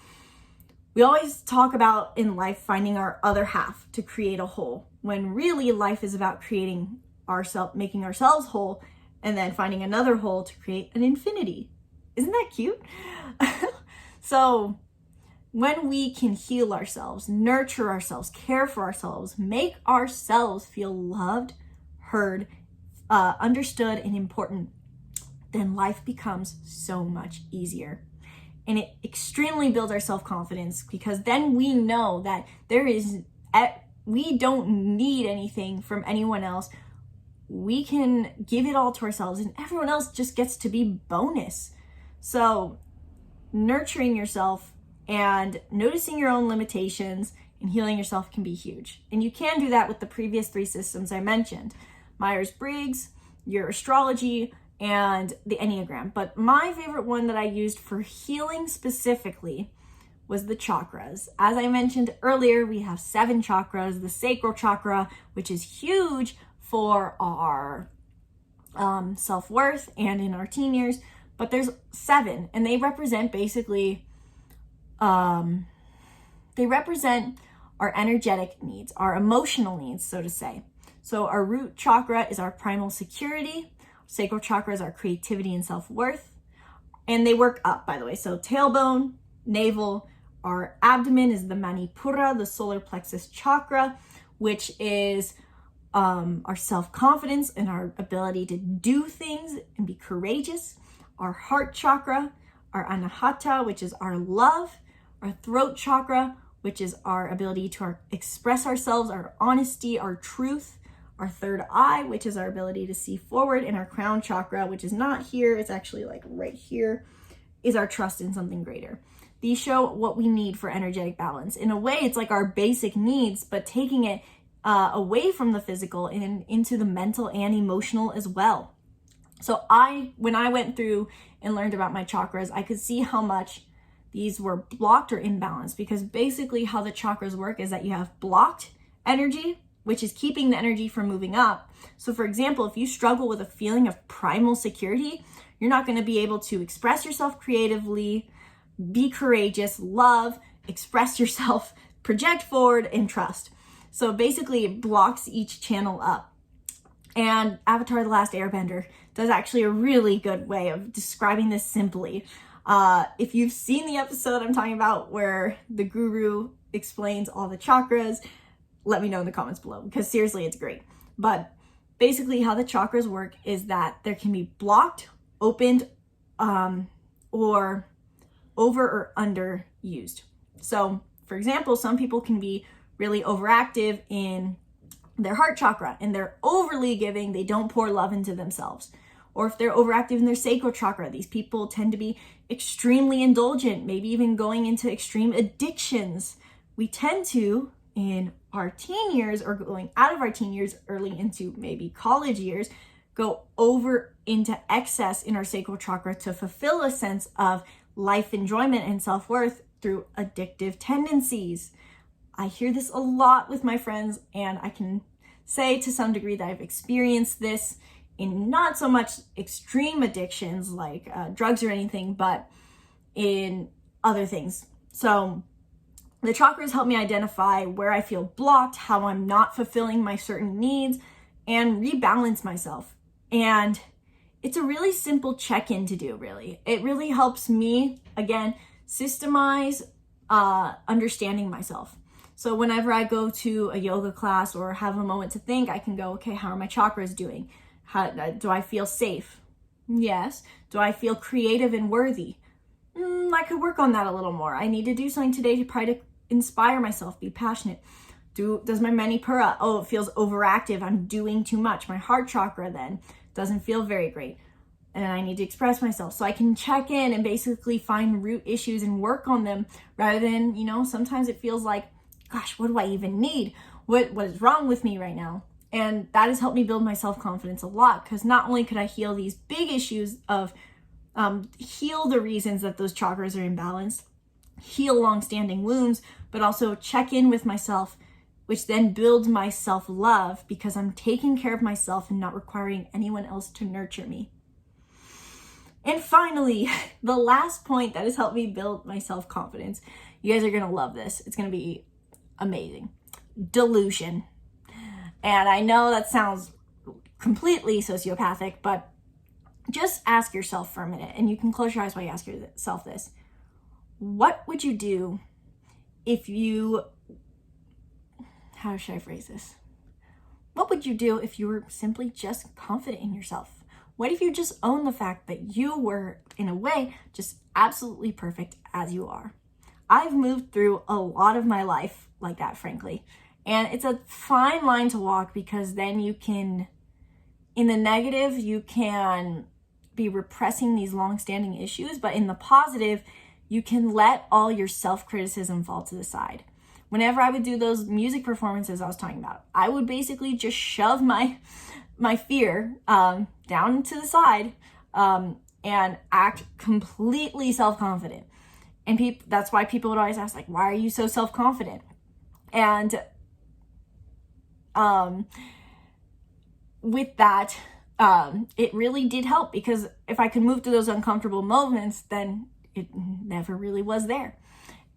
We always talk about in life finding our other half to create a whole, when really life is about making ourselves whole, and then finding another whole to create an infinity. Isn't that cute? So when we can heal ourselves, nurture ourselves, care for ourselves, make ourselves feel loved, heard, understood, and important, then life becomes so much easier. And it extremely builds our self-confidence because then we know that we don't need anything from anyone else. We can give it all to ourselves, and everyone else just gets to be bonus. So nurturing yourself and noticing your own limitations and healing yourself can be huge. And you can do that with the previous 3 systems I mentioned: Myers-Briggs, your astrology, and the Enneagram. But my favorite one that I used for healing specifically was the chakras. As I mentioned earlier, we have 7 chakras. The sacral chakra, which is huge for our self-worth and in our teen years, but there's 7, and they represent basically, they represent our energetic needs, our emotional needs, so to say. So our root chakra is our primal security. Sacral chakra is our creativity and self-worth. And they work up, by the way. So tailbone, navel, our abdomen is the manipura, the solar plexus chakra, which is our self-confidence and our ability to do things and be courageous. Our heart chakra, our anahata, which is our love. Our throat chakra, which is our ability to express ourselves, our honesty, our truth. Our third eye, which is our ability to see forward. And our crown chakra, which is not here, it's actually like right here, is our trust in something greater. These show what we need for energetic balance. In a way, it's like our basic needs, but taking it away from the physical and into the mental and emotional as well. So when I went through and learned about my chakras, I could see how much these were blocked or imbalanced, because basically how the chakras work is that you have blocked energy, which is keeping the energy from moving up. So for example, if you struggle with a feeling of primal security, you're not going to be able to express yourself creatively, be courageous, love, express yourself, project forward, and trust. So basically it blocks each channel up. And Avatar: The Last Airbender does actually a really good way of describing this simply. If you've seen the episode I'm talking about where the guru explains all the chakras, let me know in the comments below, because seriously, it's great. But basically how the chakras work is that there can be blocked, opened, or over or under used. So for example, some people can be really overactive in their heart chakra and they're overly giving, they don't pour love into themselves. Or if they're overactive in their sacral chakra, these people tend to be extremely indulgent, maybe even going into extreme addictions. We tend to, in our teen years or going out of our teen years, early into maybe college years, go over into excess in our sacral chakra to fulfill a sense of life enjoyment and self-worth through addictive tendencies. I hear this a lot with my friends, and I can say to some degree that I've experienced this in not so much extreme addictions like drugs or anything, but in other things. So the chakras help me identify where I feel blocked, how I'm not fulfilling my certain needs, and rebalance myself. And it's a really simple check-in to do, really. It really helps me, again, systemize understanding myself. So whenever I go to a yoga class or have a moment to think, I can go, okay, how are my chakras doing? How, do I feel safe? Yes. Do I feel creative and worthy? I could work on that a little more. I need to do something today to try to inspire myself, be passionate. Does my Manipura, oh, it feels overactive. I'm doing too much. My heart chakra then doesn't feel very great. And I need to express myself. So I can check in and basically find root issues and work on them rather than, sometimes it feels like, gosh, what do I even need? What is wrong with me right now? And that has helped me build my self-confidence a lot, because not only could I heal these big issues of heal the reasons that those chakras are imbalanced, heal long-standing wounds, but also check in with myself, which then builds my self-love because I'm taking care of myself and not requiring anyone else to nurture me. And finally, the last point that has helped me build my self-confidence, you guys are going to love this. It's going to be amazing. Delusion. And I know that sounds completely sociopathic, but just ask yourself for a minute, and you can close your eyes while you ask yourself this. What would you do if you, how should I phrase this? What would you do if you were simply just confident in yourself? What if you just own the fact that you were, in a way, just absolutely perfect as you are? I've moved through a lot of my life like that, frankly. And it's a fine line to walk, because then you can, in the negative, you can be repressing these long-standing issues, but in the positive, you can let all your self-criticism fall to the side. Whenever I would do those music performances I was talking about, I would basically just shove my fear down to the side and act completely self-confident. And that's why people would always ask, like, why are you so self-confident? And with that, it really did help, because if I could move through those uncomfortable moments, then it never really was there.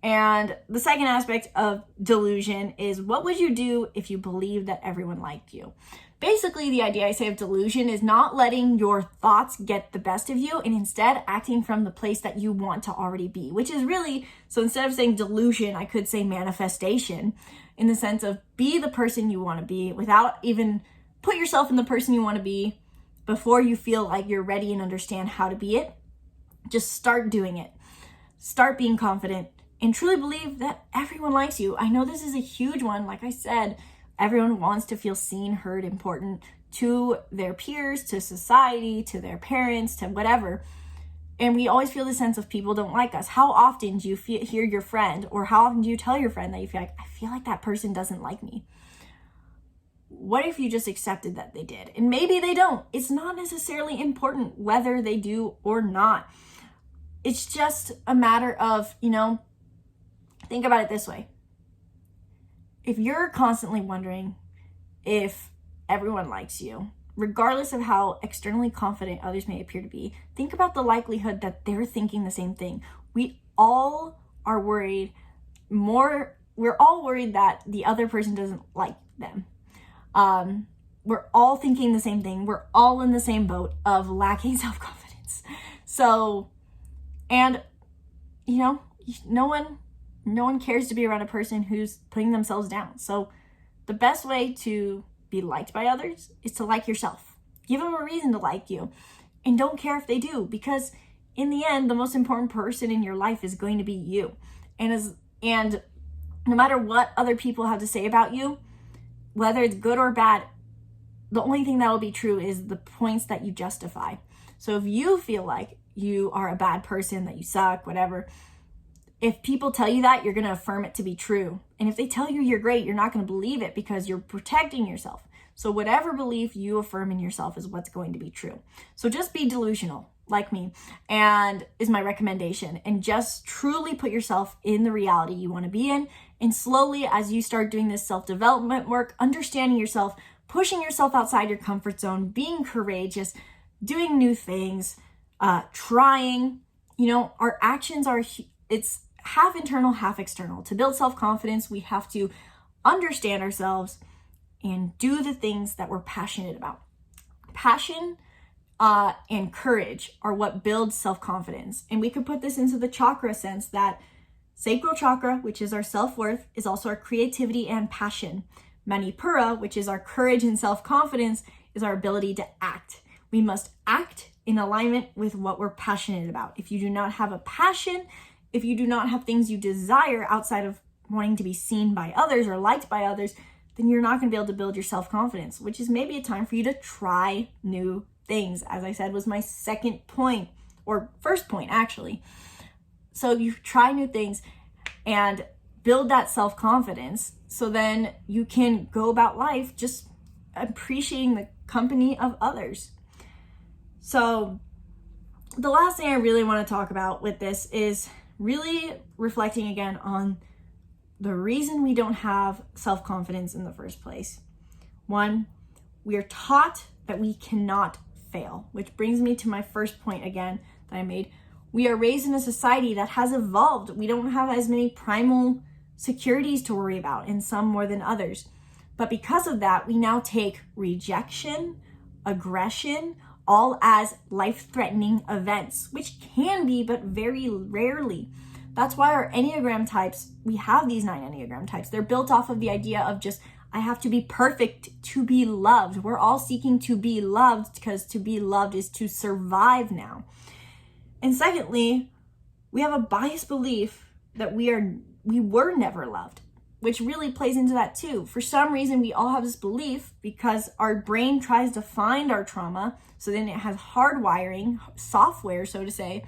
And the second aspect of delusion is, what would you do if you believed that everyone liked you? Basically, the idea I say of delusion is not letting your thoughts get the best of you, and instead acting from the place that you want to already be, which is really, so instead of saying delusion, I could say manifestation, in the sense of be the person you want to be without even put yourself in the person you want to be before you feel like you're ready and understand how to be it. Just start doing it. Start being confident and truly believe that everyone likes you. I know this is a huge one. Like I said, everyone wants to feel seen, heard, important to their peers, to society, to their parents, to whatever. And we always feel the sense of people don't like us. How often do you hear your friend, or how often do you tell your friend that you feel like, I feel like that person doesn't like me? What if you just accepted that they did? And maybe they don't. It's not necessarily important whether they do or not. It's just a matter of, think about it this way. If you're constantly wondering if everyone likes you, regardless of how externally confident others may appear to be, think about the likelihood that they're thinking the same thing. We all are worried more we're all worried that the other person doesn't like them. We're all thinking the same thing. We're all in the same boat of lacking self-confidence. So, and you know, no one cares to be around a person who's putting themselves down. So the best way to be liked by others is to like yourself. Give them a reason to like you, and don't care if they do, because in the end, the most important person in your life is going to be you. And no matter what other people have to say about you, whether it's good or bad, the only thing that will be true is the points that you justify. So if you feel like you are a bad person, that you suck, whatever, if people tell you that, you're going to affirm it to be true. And if they tell you you're great, you're not going to believe it because you're protecting yourself. So whatever belief you affirm in yourself is what's going to be true. So just be delusional, like me, and is my recommendation. And just truly put yourself in the reality you want to be in. And slowly, as you start doing this self-development work, understanding yourself, pushing yourself outside your comfort zone, being courageous, doing new things, trying, our actions it's half internal, half external. To build self-confidence, we have to understand ourselves and do the things that we're passionate about. Passion and courage are what builds self-confidence. And we could put this into the chakra sense that sacral chakra, which is our self-worth, is also our creativity and passion. Manipura, which is our courage and self-confidence, is our ability to act. We must act in alignment with what we're passionate about. If you do not have a passion, if you do not have things you desire outside of wanting to be seen by others or liked by others, then you're not going to be able to build your self-confidence, which is maybe a time for you to try new things. As I said, was my second point, or first point actually. So you try new things and build that self-confidence, so then you can go about life just appreciating the company of others. So the last thing I really want to talk about with this is really reflecting again on the reason we don't have self-confidence in the first place. One, we are taught that we cannot fail, which brings me to my first point again that I made. We are raised in a society that has evolved. We don't have as many primal securities to worry about, and some more than others. But because of that, we now take rejection, aggression, all as life-threatening events, which can be, but very rarely. That's why our Enneagram types, we have these 9 Enneagram types. They're built off of the idea of just, I have to be perfect to be loved. We're all seeking to be loved because to be loved is to survive now. And secondly, we have a biased belief that we were never loved, which really plays into that too. For some reason, we all have this belief because our brain tries to find our trauma. So then it has hardwiring, software, so to say.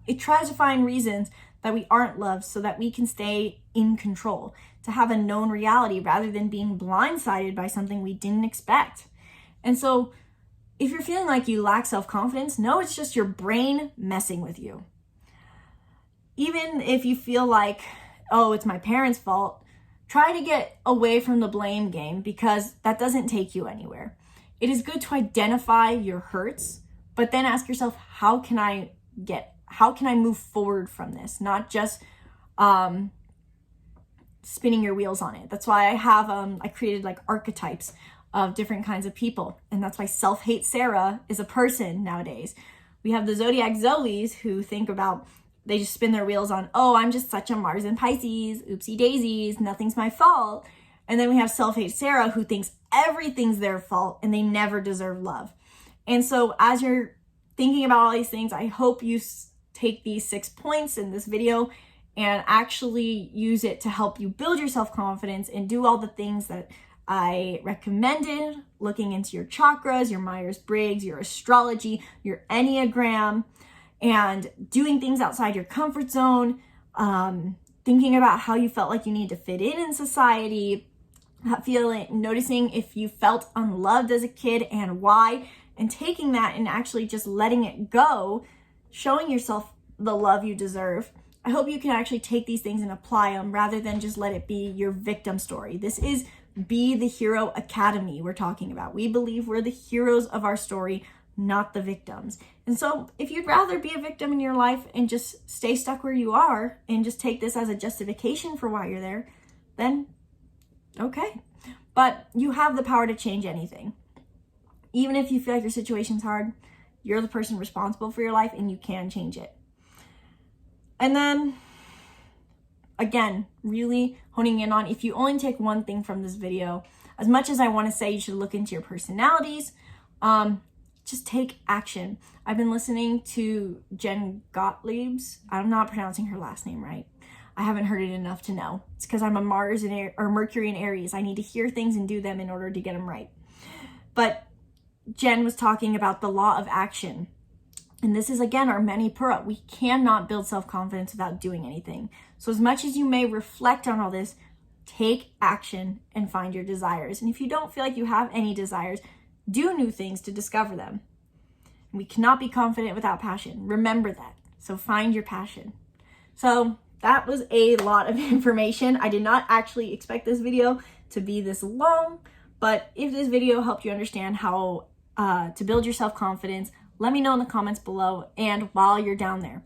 It tries to find reasons that we aren't loved so that we can stay in control, to have a known reality rather than being blindsided by something we didn't expect. And so if you're feeling like you lack self-confidence, no, it's just your brain messing with you. Even if you feel like, oh, it's my parents' fault, try to get away from the blame game, because that doesn't take you anywhere. It is good to identify your hurts, but then ask yourself, how can I move forward from this? Not just spinning your wheels on it. That's why I created like archetypes of different kinds of people. And that's why Self-Hate Sarah is a person nowadays. We have the Zodiac Zoes who think about, they just spin their wheels on, oh, I'm just such a Mars and Pisces, oopsie daisies, nothing's my fault. And then we have Self-Hate Sarah who thinks everything's their fault and they never deserve love. And so as you're thinking about all these things, I hope you take these 6 points in this video and actually use it to help you build your self-confidence and do all the things that I recommended, looking into your chakras, your Myers-Briggs, your astrology, your Enneagram, and doing things outside your comfort zone, thinking about how you felt like you need to fit in society, noticing if you felt unloved as a kid and why, and taking that and actually just letting it go, showing yourself the love you deserve. I hope you can actually take these things and apply them rather than just let it be your victim story. This is Be the Hero Academy we're talking about. We believe we're the heroes of our story, not the victims. And so if you'd rather be a victim in your life and just stay stuck where you are and just take this as a justification for why you're there, then okay. But you have the power to change anything. Even if you feel like your situation's hard, you're the person responsible for your life and you can change it. And then, again, really honing in on, if you only take one thing from this video, as much as I want to say you should look into your personalities, just take action. I've been listening to Jen Gottlieb's, I'm not pronouncing her last name right. I haven't heard it enough to know. It's because I'm a Mars and or Mercury in Aries. I need to hear things and do them in order to get them right. But Jen was talking about the law of action. And this is, again, our Manipura. We cannot build self-confidence without doing anything. So as much as you may reflect on all this, take action and find your desires. And if you don't feel like you have any desires, do new things to discover them. We cannot be confident without passion. Remember that. So find your passion. So that was a lot of information. I did not actually expect this video to be this long, but if this video helped you understand how to build your self-confidence, let me know in the comments below. And while you're down there,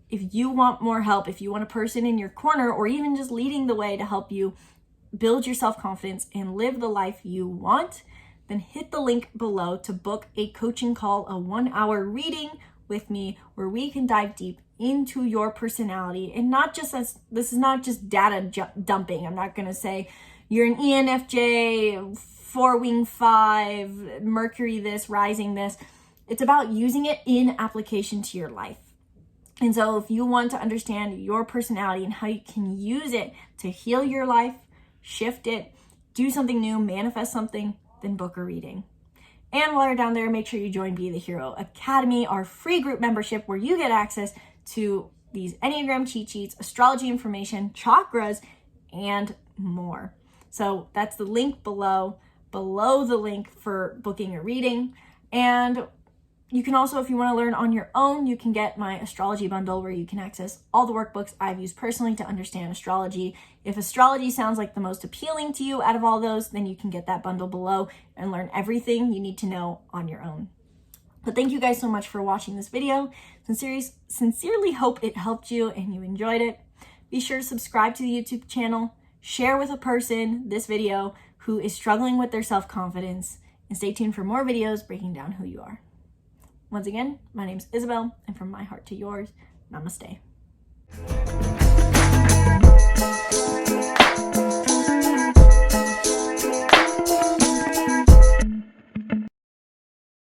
if you want more help, if you want a person in your corner or even just leading the way to help you build your self-confidence and live the life you want, then hit the link below to book a coaching call, a 1-hour reading with me where we can dive deep into your personality. And not just as, this is not just data dumping. I'm not going to say you're an ENFJ, 4-wing 5, Mercury this, rising this. It's about using it in application to your life. And so if you want to understand your personality and how you can use it to heal your life, shift it, do something new, manifest something, then book a reading. And while you're down there, make sure you join Be the Hero Academy, our free group membership where you get access to these Enneagram cheat sheets, astrology information, chakras, and more. So that's the link below the link for booking a reading. And you can also, if you want to learn on your own, you can get my astrology bundle where you can access all the workbooks I've used personally to understand astrology. If astrology sounds like the most appealing to you out of all those, then you can get that bundle below and learn everything you need to know on your own. But thank you guys so much for watching this video. Sincerely hope it helped you and you enjoyed it. Be sure to subscribe to the YouTube channel, share with a person this video who is struggling with their self-confidence, and stay tuned for more videos breaking down who you are. Once again, my name is Isabelle, and from my heart to yours, namaste.